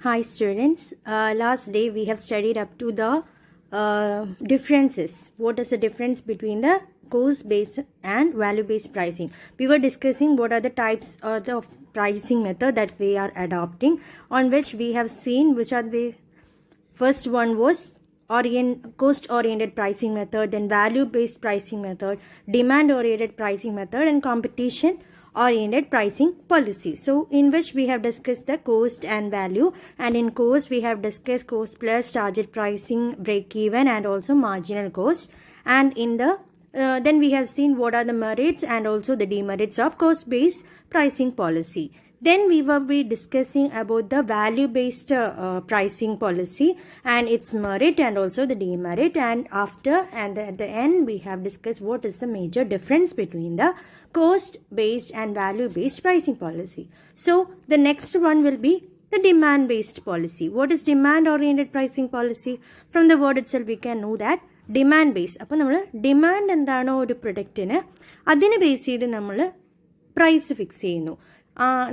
Hi students, last day we have studied up to the differences. What is the difference between the cost based and value based pricing? We were discussing what are the types of pricing method that we are adopting, on which we have seen which are the first one was cost oriented pricing method, then value based pricing method, demand oriented pricing method, and competition oriented pricing policy. So in which we have discussed the cost and value, and in cost we have discussed cost plus target pricing, break even, and also marginal cost. And in the then we have seen what are the merits and also the demerits of cost based pricing policy. Then we will be discussing about the value based pricing policy and its merit and also the demerit, and at the end we have discussed what is the major difference between the cost based and value based pricing policy. So the next one will be the demand based policy. What is demand oriented pricing policy? From the word itself we can know that demand based. അപ്പോൾ നമ്മൾ demand എന്താണോ ഒരു പ്രൊഡക്റ്റിന് അതിനെ base ചെയ്ത് നമ്മൾ price fix ചെയ്യുന്നു.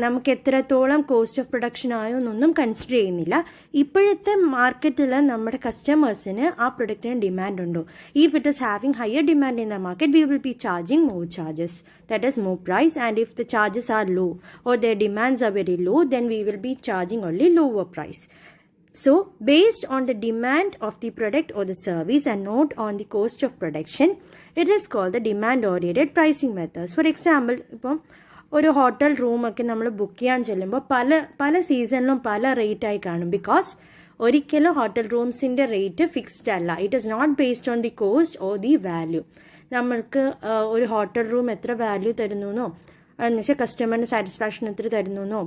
നമുക്ക് എത്രത്തോളം കോസ്റ്റ് ഓഫ് പ്രൊഡക്ഷൻ ആയോ എന്നൊന്നും കൺസിഡർ ചെയ്യുന്നില്ല. ഇപ്പോഴത്തെ മാർക്കറ്റിൽ നമ്മുടെ കസ്റ്റമേഴ്സിന് ആ പ്രൊഡക്റ്റിന് ഡിമാൻഡ് ഉണ്ടോ? If it is having higher demand in the market we will be charging more charges, that is more price. And if the charges are low or the demands are very low, then we will be charging only lower price. So, based on the demand of the product or the service and not on the cost of production, it is called the demand-oriented pricing methods. For example, ഇപ്പം ഒരു hotel റൂമൊക്കെ നമ്മൾ book ചെയ്യാൻ ചെല്ലുമ്പോൾ പല സീസണിലും പല rate ആയി കാണും. ബിക്കോസ് ഒരിക്കലും ഹോട്ടൽ റൂംസിൻ്റെ റേറ്റ് ഫിക്സ്ഡ് അല്ല. It is not based on the cost or the value. നമ്മൾക്ക് ഒരു ഹോട്ടൽ റൂം എത്ര വാല്യൂ തരുന്നോ എന്നുവെച്ചാൽ കസ്റ്റമറിന് സാറ്റിസ്ഫാക്ഷൻ എത്ര തരുന്നോ,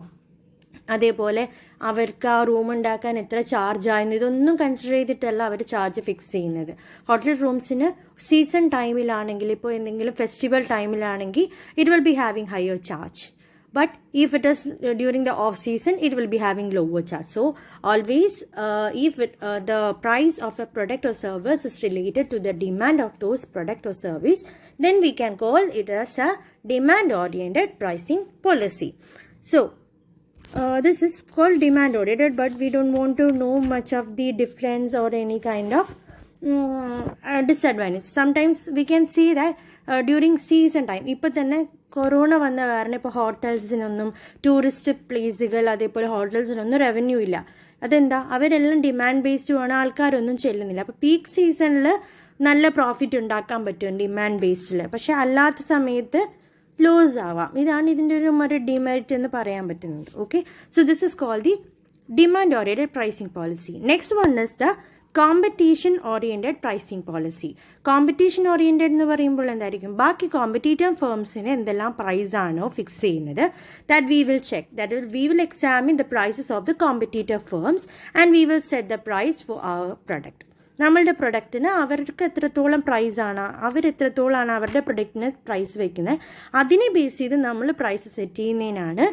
അതേപോലെ അവർക്ക് ആ റൂം ഉണ്ടാക്കാൻ എത്ര ചാർജ് ആയെന്ന് ഇതൊന്നും കൺസിഡർ ചെയ്തിട്ടല്ല അവർ ചാർജ് ഫിക്സ് ചെയ്യുന്നത്. ഹോട്ടൽ റൂംസിന് സീസൺ ടൈമിലാണെങ്കിൽ, ഇപ്പോൾ എന്തെങ്കിലും ഫെസ്റ്റിവൽ ടൈമിലാണെങ്കിൽ it will be having higher charge. But if it is during the off season, it will be having lower charge. So always if the price of a product or service is related to the demand of those product or service, then we can call it as a demand oriented pricing policy. So this is called demand oriented, but we don't want to know much of the difference or any kind of disadvantage. Sometimes we can see that during season time, ഇപ്പോൾ തന്നെ corona വന്ന കാരണം ഇപ്പോൾ ഹോട്ടൽസിനൊന്നും tourist പ്ലേസുകൾ അതേപോലെ ഹോട്ടൽസിനൊന്നും revenue ഇല്ല. അതെന്താ? അവരെല്ലാം demand based ആണ്, ആൾക്കാരൊന്നും ചെല്ലുന്നില്ല. അപ്പോൾ പീക്ക് സീസണിൽ നല്ല പ്രോഫിറ്റ് ഉണ്ടാക്കാൻ പറ്റും ഡിമാൻഡ് ബേസ്ഡിൽ. പക്ഷെ അല്ലാത്ത സമയത്ത് ലോസ് ആവാം. ഇതാണ് ഇതിൻ്റെ ഒരു ഡിമെറിറ്റ് എന്ന് പറയാൻ പറ്റുന്നത്. Okay, so this is called the demand oriented pricing policy. Next one is the competition oriented pricing policy. Competition oriented എന്ന് പറയുമ്പോൾ എന്തായിരിക്കും? ബാക്കി കോമ്പറ്റീറ്റീവ് ഫേംസിന് എന്തെല്ലാം പ്രൈസ് ആണോ ഫിക്സ് ചെയ്യുന്നത്, that we will check. That we will examine the prices of the competitive firms and we will set the price for our product. നമ്മളുടെ പ്രൊഡക്റ്റിന് അവർക്ക് എത്രത്തോളം പ്രൈസാണ്, അവരെത്രത്തോളമാണ് അവരുടെ പ്രൊഡക്റ്റിന് പ്രൈസ് വയ്ക്കുന്നത്, അതിനെ ബേസ് ചെയ്ത് നമ്മൾ പ്രൈസ് സെറ്റ് ചെയ്യുന്നതിനാണ്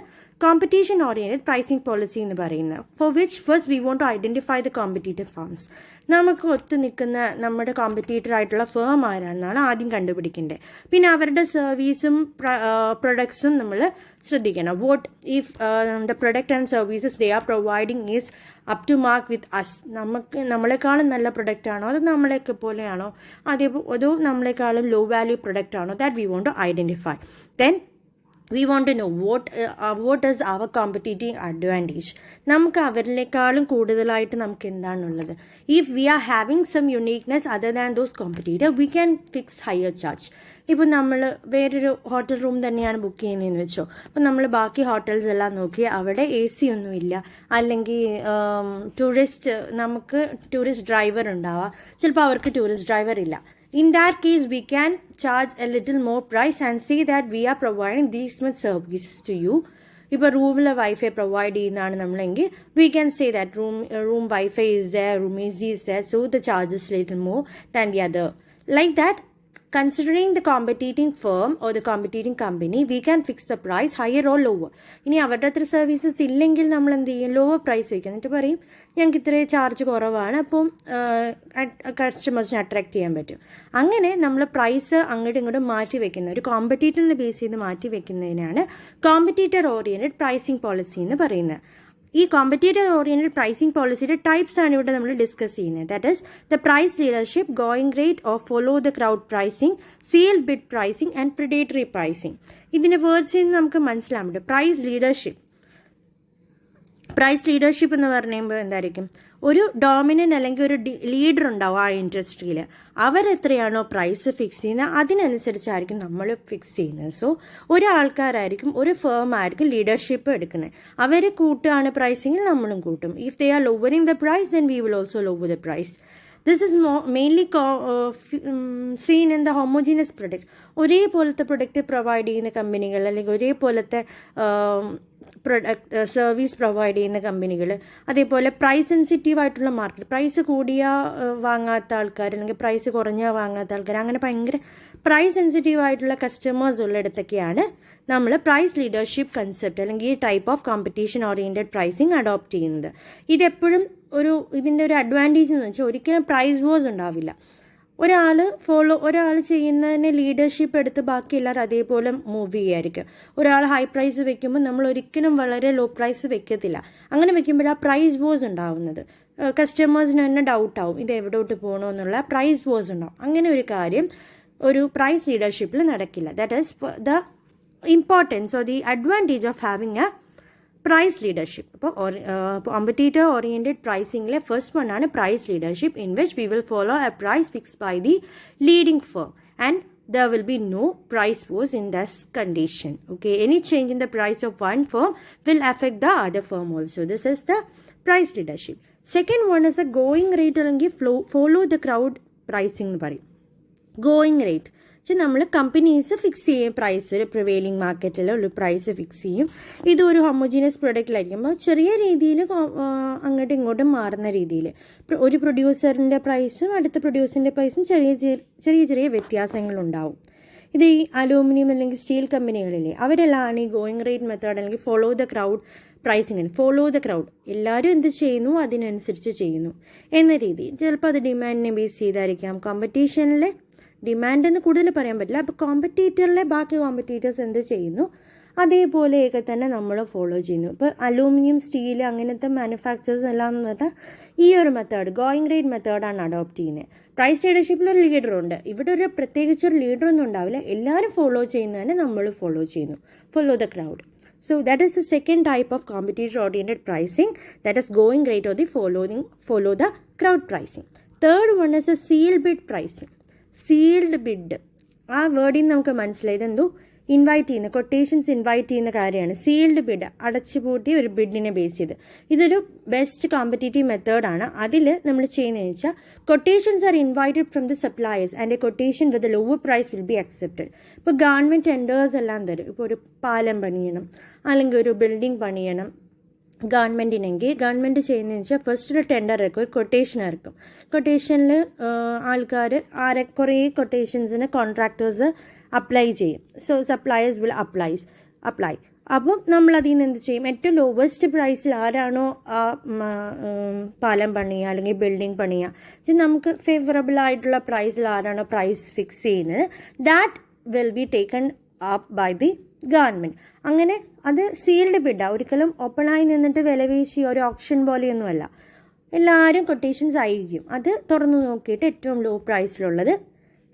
കോമ്പറ്റീഷൻ ഓറിയന്റഡ് പ്രൈസിംഗ് പോളിസി എന്ന് പറയുന്നത്. For which first we want to identify the competitive firms. നമുക്ക് ഒത്തു നിൽക്കുന്ന നമ്മുടെ കോമ്പറ്റീറ്റർ ആയിട്ടുള്ള ഫേം ആരാണെന്നാണ് ആദ്യം കണ്ടുപിടിക്കേണ്ടത്. പിന്നെ അവരുടെ സർവീസും പ്രൊഡക്ട്സും നമ്മൾ ശ്രദ്ധിക്കണം. What if the product and services they are providing is up to mark with us. നമ്മളെക്കാളും നല്ല പ്രൊഡക്റ്റ് ആണോ, അത് നമ്മളെയൊക്കെ പോലെയാണോ, അതോ നമ്മളെക്കാളും ലോ വാല്യൂ പ്രൊഡക്റ്റ് ആണോ, that we want to identify. Then we want to know what is our competitive advantage. നമുക്ക് അവരിലേക്കാളും കൂടുതലായിട്ട് നമുക്ക് എന്താണുള്ളത്. If we are having some uniqueness other than those competitor, we can fix higher charge. ഇപ്പോൾ നമ്മൾ വേറൊരു hotel room തന്നെയാണ് book ചെയ്യുന്നതെന്ന് വെച്ചോ, അപ്പോൾ നമ്മൾ ബാക്കി ഹോട്ടൽസ് എല്ലാം നോക്കി അവിടെ AC ഒന്നുമില്ല, അല്ലെങ്കിൽ നമുക്ക് ടൂറിസ്റ്റ് ഡ്രൈവർ ഉണ്ടാവാം, ചിലപ്പോൾ അവർക്ക് ടൂറിസ്റ്റ് ഡ്രൈവർ ഇല്ല. In that case, we can charge a little more price and say that we are providing these much services to you. ഇപ്പോൾ റൂമിൽ വൈഫൈ പ്രൊവൈഡ് ചെയ്യുന്നതാണ് നമ്മളെങ്കിൽ we can say that room Wi-Fi is there, room AC is there, so the charge is little more than the other. Like that, considering the competing firm or the competing company, we can fix the price higher or lower. ഇനി അവരുടെ അത്ര services ഇല്ലെങ്കിൽ നമ്മൾ എന്ത് ചെയ്യും? Lower price വയ്ക്കും. എന്നിട്ട് പറയും ഞങ്ങൾക്ക് ഇത്രയും ചാർജ് കുറവാണ്, അപ്പം കസ്റ്റമേഴ്സിനെ അട്രാക്ട് ചെയ്യാൻ പറ്റും. അങ്ങനെ നമ്മൾ പ്രൈസ് അങ്ങോട്ടും ഇങ്ങോട്ടും മാറ്റി വയ്ക്കുന്ന ഒരു കോമ്പറ്റീറ്ററിനെ ബേസ് ചെയ്ത് മാറ്റി വയ്ക്കുന്നതിനാണ് കോമ്പറ്റീറ്റർ ഓറിയന്റഡ് പ്രൈസിംഗ് പോളിസി എന്ന് പറയുന്നത്. ഈ കോമ്പറ്റേറ്റീവ് ഓറിയൻറ്റഡ് പ്രൈസിംഗ് പോളിസിയുടെ ടൈപ്സ് ആണ് ഇവിടെ നമ്മൾ ഡിസ്കസ് ചെയ്യുന്നത്. That is the price leadership, going rate or follow the crowd pricing, sealed bid pricing and predatory pricing. ഇതിൻ്റെ വേർഡ്സിൽ നിന്ന് നമുക്ക് മനസ്സിലാൻ പറ്റും. പ്രൈസ് ലീഡർഷിപ്പ് എന്ന് പറയുമ്പോൾ എന്തായിരിക്കും, ഒരു ഡോമിനൻ്റ് അല്ലെങ്കിൽ ഒരു ലീഡർ ഉണ്ടാവും ആ ഇൻഡസ്ട്രിയിൽ. അവരെത്രയാണോ പ്രൈസ് ഫിക്സ് ചെയ്യുന്നത് അതിനനുസരിച്ചായിരിക്കും നമ്മൾ ഫിക്സ് ചെയ്യുന്നത്. സോ ഒരാൾക്കാരായിരിക്കും, ഒരു ഫേം ആയിരിക്കും ലീഡർഷിപ്പ് എടുക്കുന്നത്. അവർ കൂട്ടുകയാണ് പ്രൈസിങ്ങിൽ, നമ്മളും കൂട്ടും. If they are lowering the price then we will also lower the price. This is mainly seen in the homogeneous product. ഒരേപോലത്തെ പ്രൊഡക്റ്റ് പ്രൊവൈഡ് ചെയ്യുന്ന കമ്പനികൾ, അല്ലെങ്കിൽ ഒരേപോലത്തെ സർവീസ് പ്രൊവൈഡ് ചെയ്യുന്ന കമ്പനികൾ, അതേപോലെ പ്രൈസ് സെൻസിറ്റീവ് ആയിട്ടുള്ള മാർക്കറ്റ്, പ്രൈസ് കൂടിയാൽ വാങ്ങാത്ത ആൾക്കാർ അല്ലെങ്കിൽ പ്രൈസ് കുറഞ്ഞാൽ വാങ്ങാത്ത ആൾക്കാർ, അങ്ങനെ ഭയങ്കര പ്രൈസ് സെൻസിറ്റീവ് ആയിട്ടുള്ള കസ്റ്റമേഴ്സ് ഉള്ളിടത്തൊക്കെയാണ് നമ്മൾ പ്രൈസ് ലീഡർഷിപ്പ് കൺസെപ്റ്റ് അല്ലെങ്കിൽ ഈ type of competition oriented pricing adopt ചെയ്യുന്നത്. ഇതെപ്പോഴും ഇതിൻ്റെ ഒരു അഡ്വാൻറ്റേജ് എന്ന് വെച്ചാൽ ഒരിക്കലും പ്രൈസ് വാർസ് ഉണ്ടാവില്ല. ഒരാൾ ചെയ്യുന്നതിന് ലീഡർഷിപ്പ് എടുത്ത് ബാക്കി എല്ലാവരും അതേപോലെ മൂവ് ചെയ്യുമായിരിക്കും. ഒരാൾ ഹൈ പ്രൈസ് വെക്കുമ്പോൾ നമ്മൾ ഒരിക്കലും വളരെ ലോ പ്രൈസ് വെക്കത്തില്ല. അങ്ങനെ വെക്കുമ്പോഴാണ് പ്രൈസ് വാർസ് ഉണ്ടാവുന്നത്. കസ്റ്റമേഴ്സിന് തന്നെ ഡൗട്ടാവും ഇത് എവിടോട്ട് പോകണമെന്നുള്ള പ്രൈസ് വാർസ് ഉണ്ടാവും. അങ്ങനെ ഒരു കാര്യം ഒരു പ്രൈസ് ലീഡർഷിപ്പിൽ നടക്കില്ല. That is the importance or the advantage of having a price leadership. അപ്പോൾ കോമ്പറ്റീറ്റർ ഓറിയൻറ്റഡ് പ്രൈസിംഗിലെ ഫസ്റ്റ് വൺ ആണ് price leadership, in which we will follow a price fixed by the leading firm and there will be no price wars in this condition. Okay, any change in the price of one firm will affect the other firm also. This is the price leadership. Second one is a going rate അല്ലെങ്കിൽ follow the crowd pricing എന്ന് പറയും. Going rate പക്ഷെ നമ്മൾ companies fix ചെയ്യും price, ഒരു prevailing മാർക്കറ്റിൽ ഒരു price fix ചെയ്യും. ഇതൊരു ഹോമോജീനിയസ് പ്രൊഡക്റ്റിലായിരിക്കുമ്പോൾ ചെറിയ രീതിയിൽ അങ്ങോട്ടും ഇങ്ങോട്ടും മാറുന്ന രീതിയിൽ ഒരു പ്രൊഡ്യൂസറിൻ്റെ പ്രൈസും അടുത്ത പ്രൊഡ്യൂസറിൻ്റെ പ്രൈസും ചെറിയ വ്യത്യാസങ്ങളുണ്ടാവും. ഇത് ഈ അലൂമിനിയം അല്ലെങ്കിൽ സ്റ്റീൽ കമ്പനികളിലെ അവരെല്ലാം ഈ ഗോയിങ് റേറ്റ് മെത്തേഡ് അല്ലെങ്കിൽ follow the crowd pricing, follow the crowd, എല്ലാവരും എന്ത് ചെയ്യുന്നു അതിനനുസരിച്ച് ചെയ്യുന്നു എന്ന രീതി. ചിലപ്പോൾ അത് ഡിമാൻഡിനെ ബേസ് ചെയ്തായിരിക്കാം. കോമ്പറ്റീഷനിലെ ഡിമാൻഡ് എന്ന് കൂടുതൽ പറയാൻ പറ്റില്ല. അപ്പോൾ കോമ്പറ്റീറ്ററിലെ ബാക്കി കോമ്പറ്റീറ്റേഴ്സ് എന്ത് ചെയ്യുന്നു അതേപോലെയൊക്കെ തന്നെ നമ്മൾ ഫോളോ ചെയ്യുന്നു. ഇപ്പോൾ അലൂമിനിയം, സ്റ്റീൽ അങ്ങനത്തെ മാനുഫാക്ചേഴ്സ് എല്ലാം എന്ന് പറഞ്ഞാൽ ഈ ഒരു മെത്തേഡ് ഗോയിങ് റേറ്റ് മെത്തേഡാണ് അഡോപ്റ്റ് ചെയ്യുന്നത്. പ്രൈസ് ലീഡർഷിപ്പിൽ ഒരു ലീഡറുണ്ട്. ഇവിടെ ഒരു പ്രത്യേകിച്ചൊരു ലീഡറൊന്നും ഉണ്ടാവില്ല, എല്ലാവരും ഫോളോ ചെയ്യുന്നതിന് നമ്മൾ ഫോളോ ചെയ്യുന്നു, follow the crowd. So that is the second type of competitor oriented pricing, that is going rate or the follow the crowd pricing. Third one is a sealed bid pricing. Sealed bid, ആ വേർഡിൽ നിന്ന് നമുക്ക് മനസ്സിലായത് എന്തോ invite ചെയ്യുന്ന quotations invite ചെയ്യുന്ന കാര്യമാണ്. Sealed bid അടച്ചുപൂട്ടി ഒരു ബിഡിനെ ബേസ് ചെയ്ത് ഇതൊരു ബെസ്റ്റ് കോമ്പറ്റേറ്റീവ് മെത്തേഡാണ്. അതിൽ നമ്മൾ ചെയ്യുന്നതെന്ന് വെച്ചാൽ quotations are invited from the suppliers and a quotation with a lower price will be accepted. ഇപ്പോൾ ഗവൺമെൻറ് ടെൻഡേഴ്സ് എല്ലാം തരും. ഇപ്പോൾ ഒരു പാലം പണിയണം അല്ലെങ്കിൽ ഒരു ബിൽഡിംഗ് പണിയണം ഗവൺമെൻറ്റിനെങ്കിൽ ഗവൺമെൻറ് ചെയ്യുന്നതെന്ന് വെച്ചാൽ ഫസ്റ്റ് ഒരു ടെൻഡർ ഇറക്കും, ഒരു കൊട്ടേഷൻ ഇറക്കും. കൊട്ടേഷനിൽ ആൾക്കാർ കുറേ കൊട്ടേഷൻസിന് കോൺട്രാക്ടേഴ്സ് അപ്ലൈ ചെയ്യും. So suppliers will apply. അപ്പം നമ്മളതിൽ നിന്ന് എന്ത് ചെയ്യും, ഏറ്റവും ലോവസ്റ്റ് പ്രൈസിൽ ആരാണോ ആ പാലം പണിയുക അല്ലെങ്കിൽ ബിൽഡിംഗ് പണിയുക, നമുക്ക് ഫേവറബിൾ ആയിട്ടുള്ള പ്രൈസിൽ ആരാണോ പ്രൈസ് ഫിക്സ് ചെയ്യുന്നത്, that will be taken up by the government. അങ്ങനെ അത് സീൽഡ് ബിഡാണ്, ഒരിക്കലും ഓപ്പണായി നിന്നിട്ട് വില വീശി ഒരു ഓപ്ഷൻ പോലെയൊന്നുമല്ല. എല്ലാവരും കൊട്ടേഷൻസ് ആയിരിക്കും, അത് തുറന്നു നോക്കിയിട്ട് ഏറ്റവും ലോ പ്രൈസിലുള്ളത്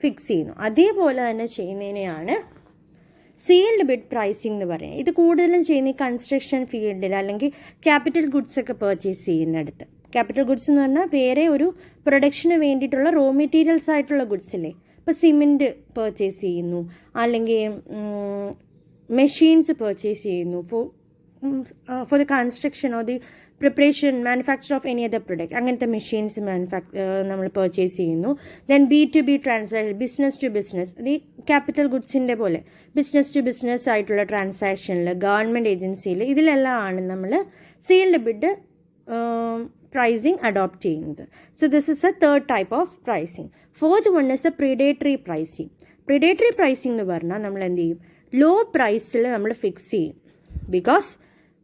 ഫിക്സ് ചെയ്യുന്നു. അതേപോലെ തന്നെ ചെയ്യുന്നതിനെയാണ് സീൽഡ് ബിഡ് പ്രൈസിംഗ് എന്ന് പറയുന്നത്. ഇത് കൂടുതലും ചെയ്യുന്ന ഈ കൺസ്ട്രക്ഷൻ ഫീൽഡിൽ അല്ലെങ്കിൽ ക്യാപിറ്റൽ ഗുഡ്സ് ഒക്കെ പർച്ചേസ് ചെയ്യുന്നിടത്ത്. ക്യാപിറ്റൽ ഗുഡ്സ് എന്ന് പറഞ്ഞാൽ വേറെ ഒരു പ്രൊഡക്ഷന് വേണ്ടിയിട്ടുള്ള റോ മെറ്റീരിയൽസ് ആയിട്ടുള്ള ഗുഡ്സ് അല്ലേ. ഇപ്പോൾ സിമെൻറ്റ് പർച്ചേസ് ചെയ്യുന്നു, അല്ലെങ്കിൽ മെഷീൻസ് പർച്ചേസ് ചെയ്യുന്നു for the construction or the preparation manufacture of any other product. അങ്ങനത്തെ മെഷീൻസ് നമ്മൾ പർച്ചേസ് ചെയ്യുന്നു. Then B2B transaction, business to business, അത് ഈ ക്യാപിറ്റൽ ഗുഡ്സിൻ്റെ പോലെ ബിസിനസ് ടു ബിസിനസ് ആയിട്ടുള്ള ട്രാൻസാക്ഷനിൽ, ഗവൺമെൻറ് ഏജൻസിയിൽ, ഇതിലെല്ലാം ആണ് നമ്മൾ സീൽഡ് ബിഡ് പ്രൈസിങ് അഡോപ്റ്റ് ചെയ്യുന്നത്. So this is A third type of pricing. Fourth one is A predatory pricing. Predatory pricing എന്ന് പറഞ്ഞാൽ നമ്മൾ എന്ത് ചെയ്യും, ലോ പ്രൈസിൽ നമ്മൾ ഫിക്സ് ചെയ്യും. Because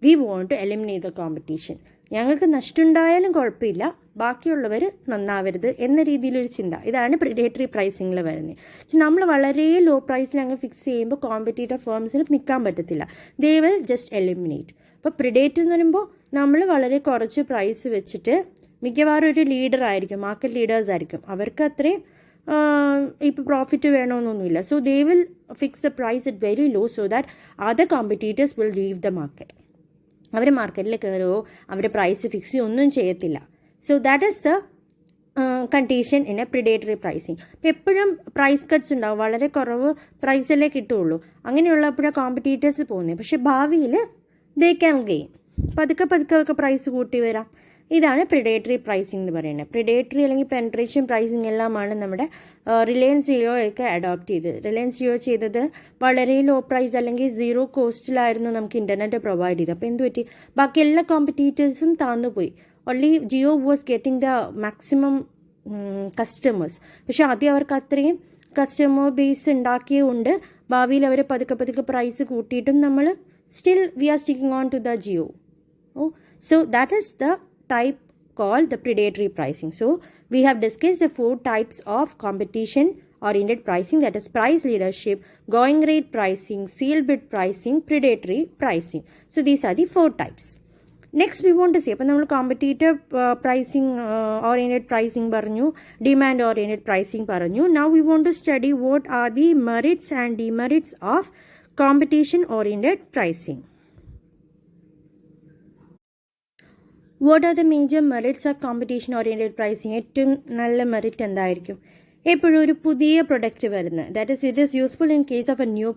we want to eliminate the competition. ഞങ്ങൾക്ക് നഷ്ടമുണ്ടായാലും കുഴപ്പമില്ല, ബാക്കിയുള്ളവർ നന്നാവരുത് എന്ന രീതിയിലൊരു ചിന്ത. ഇതാണ് പ്രിഡേറ്ററി പ്രൈസിങ്ങിൽ വരുന്നത്. പക്ഷെ നമ്മൾ വളരെ ലോ പ്രൈസിൽ അങ്ങ് ഫിക്സ് ചെയ്യുമ്പോൾ കോമ്പറ്റീറ്റർ ഫേംസിന് നിൽക്കാൻ പറ്റത്തില്ല. They will just eliminate. അപ്പോൾ പ്രിഡേറ്റർ എന്ന് പറയുമ്പോൾ നമ്മൾ വളരെ കുറച്ച് പ്രൈസ് വെച്ചിട്ട് മിക്കവാറും ഒരു ലീഡർ ആയിരിക്കും, മാർക്കറ്റ് ലീഡേഴ്സ് ആയിരിക്കും, അവർക്ക് അത്രയും ഇപ്പോൾ പ്രോഫിറ്റ് വേണമെന്നൊന്നുമില്ല. So they will fix the price at very low so that other competitors will leave the market. അവർ മാർക്കറ്റിൽ കയറുകയോ അവരുടെ പ്രൈസ് ഫിക്സ് ചെയ്യുകയോ ഒന്നും ചെയ്യത്തില്ല. So that is the condition in a predatory pricing. അപ്പോൾ എപ്പോഴും പ്രൈസ് കട്ട്സ് ഉണ്ടാവും, വളരെ കുറവ് പ്രൈസല്ലേ കിട്ടുള്ളൂ. അങ്ങനെയുള്ളപ്പോഴാണ് കോമ്പറ്റീറ്റേഴ്സ് പോകുന്നത്. പക്ഷേ ഭാവിയിൽ ദേ ക്യാൻ ഗെയിൻ, പതുക്കെ അവർക്ക് പ്രൈസ് കൂട്ടി വരാം. ഇതാണ് പ്രിഡേറ്ററി പ്രൈസിംഗ് എന്ന് പറയുന്നത്. പ്രിഡേറ്ററി അല്ലെങ്കിൽ പെൻട്രേഷൻ പ്രൈസിംഗ് എല്ലാമാണ് നമ്മുടെ റിലയൻസ് ജിയോയൊക്കെ അഡോപ്റ്റ് ചെയ്തത്. റിലയൻസ് ജിയോ ചെയ്തത് വളരെ ലോ പ്രൈസ് അല്ലെങ്കിൽ സീറോ കോസ്റ്റിലായിരുന്നു നമുക്ക് ഇൻ്റർനെറ്റ് പ്രൊവൈഡ് ചെയ്തത്. അപ്പോൾ എന്ത് പറ്റി, ബാക്കി എല്ലാ കോമ്പറ്റീറ്റേഴ്സും താന്നുപോയി. Only Jio was getting the maximum customers. പക്ഷേ ആദ്യം അവർക്ക് അത്രയും കസ്റ്റമർ ബേസ് ഉണ്ടാക്കിയതുകൊണ്ട് ഭാവിയിൽ അവർ പതുക്കെ പ്രൈസ് കൂട്ടിയിട്ടും നമ്മൾ still we are sticking on to the Geo. So that is the type called the predatory pricing. So we have discussed the 4 types of competition oriented pricing, that is price leadership, going rate pricing, seal bid pricing, predatory pricing. So these are the 4 types. Next we want to see, അപ്പോൾ നമ്മൾ competitive pricing oriented pricing പറഞ്ഞു, demand oriented pricing പറഞ്ഞു. Now we want to study what are the merits and demerits of competition oriented pricing. What are the major merits of competition oriented pricing? ഏറ്റവും നല്ല merit എന്തായിരിക്കും? എപ്പോഴും ഒരു പുതിയ product വരുന്നത്, that is it is useful in case of a new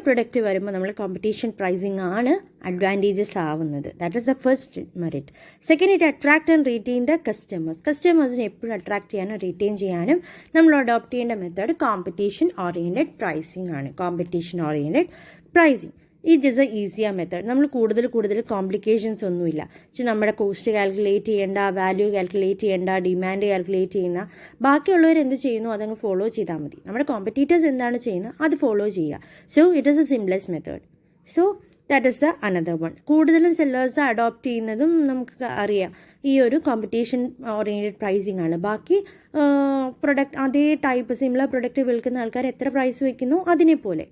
product വരുമ്പോൾ നമ്മൾ competition pricing ആണ് അഡ്വാൻറ്റേജസ് ആവുന്നത്. That is the first merit. Second, it attract and retain the കസ്റ്റമേഴ്സിനെ എപ്പോഴും അട്രാക്ട് ചെയ്യാനും റീറ്റെയിൻ ചെയ്യാനും നമ്മൾ അഡോപ്റ്റ് ചെയ്യേണ്ട മെത്തേഡ് കോമ്പറ്റീഷൻ ഓറിയൻറ്റഡ് പ്രൈസിങ് ആണ്. Competition oriented pricing it is a easier method. നമ്മൾ കൂടുതൽ കോംപ്ലിക്കേഷൻസ് ഒന്നുമില്ല. നമ്മുടെ കോസ്റ്റ് കാൽക്കുലേറ്റ് ചെയ്യേണ്ട, വാല്യൂ കാൽക്കുലേറ്റ് ചെയ്യേണ്ട, ഡിമാൻഡ് കാൽക്കുലേറ്റ് ചെയ്യുന്ന, ബാക്കിയുള്ളവർ എന്ത് ചെയ്യുന്നു അതങ്ങ് ഫോളോ ചെയ്താൽ മതി. നമ്മുടെ കോമ്പറ്റീറ്റേഴ്സ് എന്താണ് ചെയ്യുന്നത് അത് ഫോളോ ചെയ്യുക. So it is A simplest method. So that is the another one. കൂടുതലും സെല്ലേഴ്സ് അഡോപ്റ്റ് ചെയ്യുന്നതും നമുക്ക് അറിയാം ഈ ഒരു കോമ്പറ്റീഷൻ ഓറിയൻറ്റഡ് പ്രൈസിംഗ് ആണ്. ബാക്കി പ്രൊഡക്റ്റ് അതേ ടൈപ്പ് സിമിലർ പ്രൊഡക്റ്റ് വിൽക്കുന്ന ആൾക്കാർ എത്ര പ്രൈസ് വയ്ക്കുന്നു അതിനെ പോലെ.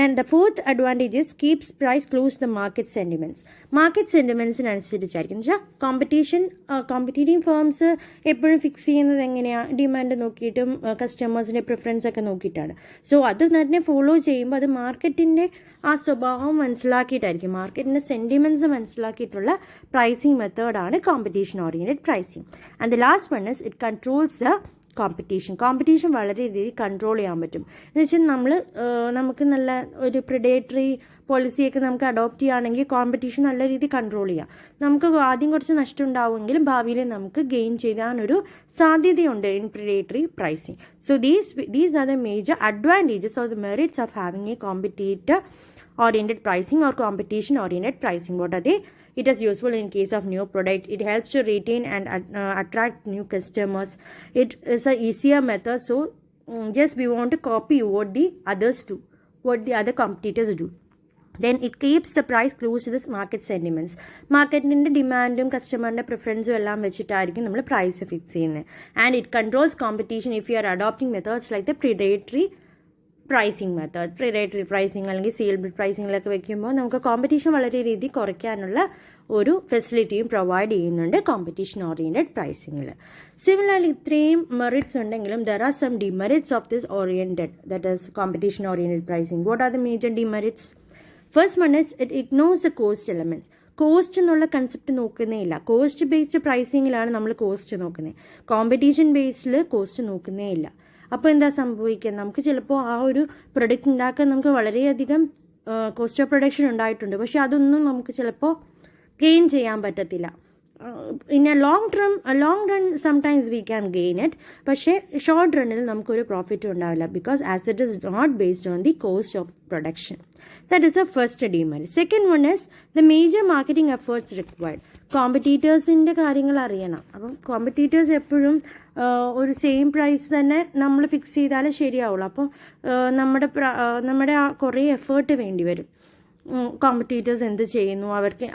And the fourth advantage is keeps price close to the market sentiments. Market സെൻറ്റിമെൻറ്റ്സിനനുസരിച്ചായിരിക്കും. എന്ന് വെച്ചാൽ കോമ്പറ്റീറ്റിംഗ് ഫേംസ് എപ്പോഴും ഫിക്സ് ചെയ്യുന്നത് എങ്ങനെയാണ്, ഡിമാൻഡ് നോക്കിയിട്ടും കസ്റ്റമേഴ്സിൻ്റെ പ്രിഫറൻസ് ഒക്കെ നോക്കിയിട്ടാണ്. സോ അത് തന്നെ ഫോളോ ചെയ്യുമ്പോൾ അത് മാർക്കറ്റിൻ്റെ ആ സ്വഭാവം മനസ്സിലാക്കിയിട്ടായിരിക്കും, മാർക്കറ്റിൻ്റെ സെൻറ്റിമെൻറ്റ്സ് മനസ്സിലാക്കിയിട്ടുള്ള പ്രൈസിങ് മെത്തേഡാണ് competition oriented pricing. And the last one is it controls the competition വളരെ രീതിയിൽ കൺട്രോൾ ചെയ്യാൻ പറ്റും. എന്ന് വെച്ചാൽ നമുക്ക് നല്ല ഒരു പ്രിഡേറ്ററി പോളിസിയൊക്കെ നമുക്ക് അഡോപ്റ്റ് ചെയ്യുകയാണെങ്കിൽ കോമ്പറ്റീഷൻ നല്ല രീതിയിൽ കൺട്രോൾ ചെയ്യാം. നമുക്ക് ആദ്യം കുറച്ച് നഷ്ടം ഉണ്ടാവുമെങ്കിലും ഭാവിയിൽ നമുക്ക് ഗെയിൻ ചെയ്യാനൊരു സാധ്യതയുണ്ട് in predatory pricing. So these are the major advantages or the merits of having A competitor oriented pricing or competition oriented pricing. What are they? It is useful in case of new product. It helps to retain and attract new customers. It is a easier method. So just we want to copy what the others do, what the other competitors do. Then it keeps the price close to the market sentiments. മാർക്കറ്റിൻ്റെ ഡിമാൻഡും കസ്റ്റമറിൻ്റെ പ്രിഫറൻസും എല്ലാം വെച്ചിട്ടായിരിക്കും നമ്മൾ price fix ചെയ്യുന്നത്. And it controls competition if you are adopting methods like the predatory pricing method. Predatory pricing അല്ലെങ്കിൽ seal bid പ്രൈസിങ്ങിലൊക്കെ വെക്കുമ്പോൾ നമുക്ക് കോമ്പറ്റീഷൻ വളരെ രീതിയിൽ കുറയ്ക്കാനുള്ള ഒരു ഫെസിലിറ്റിയും പ്രൊവൈഡ് ചെയ്യുന്നുണ്ട് കോമ്പറ്റീഷൻ ഓറിയൻറ്റഡ് പ്രൈസിങ്ങിൽ. സിമിലർലി ഇത്രയും മെറിറ്റ്സ് ഉണ്ടെങ്കിലും there are some demerits of this oriented, that is competition oriented pricing. What are the major demerits? First one is it ignores the cost elements. Cost എന്നുള്ള concept നോക്കുന്നേ ഇല്ല. Cost based പ്രൈസിങ്ങിലാണ് നമ്മൾ cost നോക്കുന്നത്. Competition ബേസ്ഡിൽ cost നോക്കുന്നേ ഇല്ല. അപ്പോൾ എന്താ സംഭവിക്കുക, നമുക്ക് ചിലപ്പോൾ ആ ഒരു പ്രൊഡക്റ്റ് ഉണ്ടാക്കാൻ നമുക്ക് വളരെയധികം കോസ്റ്റ് ഓഫ് പ്രൊഡക്ഷൻ ഉണ്ടായിട്ടുണ്ട്, പക്ഷെ അതൊന്നും നമുക്ക് ചിലപ്പോൾ ഗെയിൻ ചെയ്യാൻ പറ്റത്തില്ല. In a long run sometimes we can gain it, പക്ഷേ ഷോർട്ട് റണ്ണിൽ നമുക്കൊരു പ്രോഫിറ്റും ഉണ്ടാവില്ല, because as it is not based on the cost of production. That is the first demerit. Second one is the major marketing efforts required. കോമ്പറ്റീറ്റേഴ്സിൻ്റെ കാര്യങ്ങൾ അറിയണം. അപ്പം competitors എപ്പോഴും ഒരു സെയിം പ്രൈസ് തന്നെ നമ്മൾ ഫിക്സ് ചെയ്താലേ ശരിയാവുള്ളൂ. അപ്പോൾ നമ്മുടെ കുറേ എഫേർട്ട് വേണ്ടി വരും. കോമ്പറ്റീറ്റേഴ്സ് എന്ത് ചെയ്യുന്നു,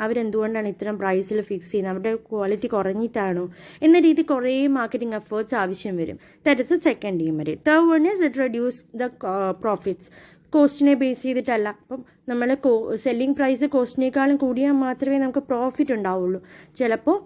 അവരെന്തുകൊണ്ടാണ് ഇത്തരം പ്രൈസിൽ ഫിക്സ് ചെയ്യുന്നത്, അവരുടെ ക്വാളിറ്റി കുറഞ്ഞിട്ടാണോ എന്ന രീതി കുറേ മാർക്കറ്റിംഗ് എഫേർട്സ് ആവശ്യം വരും. That is the second demerit. Third one is it reduce the profits. കോസ്റ്റിനെ ബേസ് ചെയ്തിട്ടല്ല. അപ്പം നമ്മൾ സെല്ലിംഗ് പ്രൈസ് കോസ്റ്റിനേക്കാളും കൂടിയാൽ മാത്രമേ നമുക്ക് പ്രോഫിറ്റ് ഉണ്ടാവുള്ളൂ. ചിലപ്പോൾ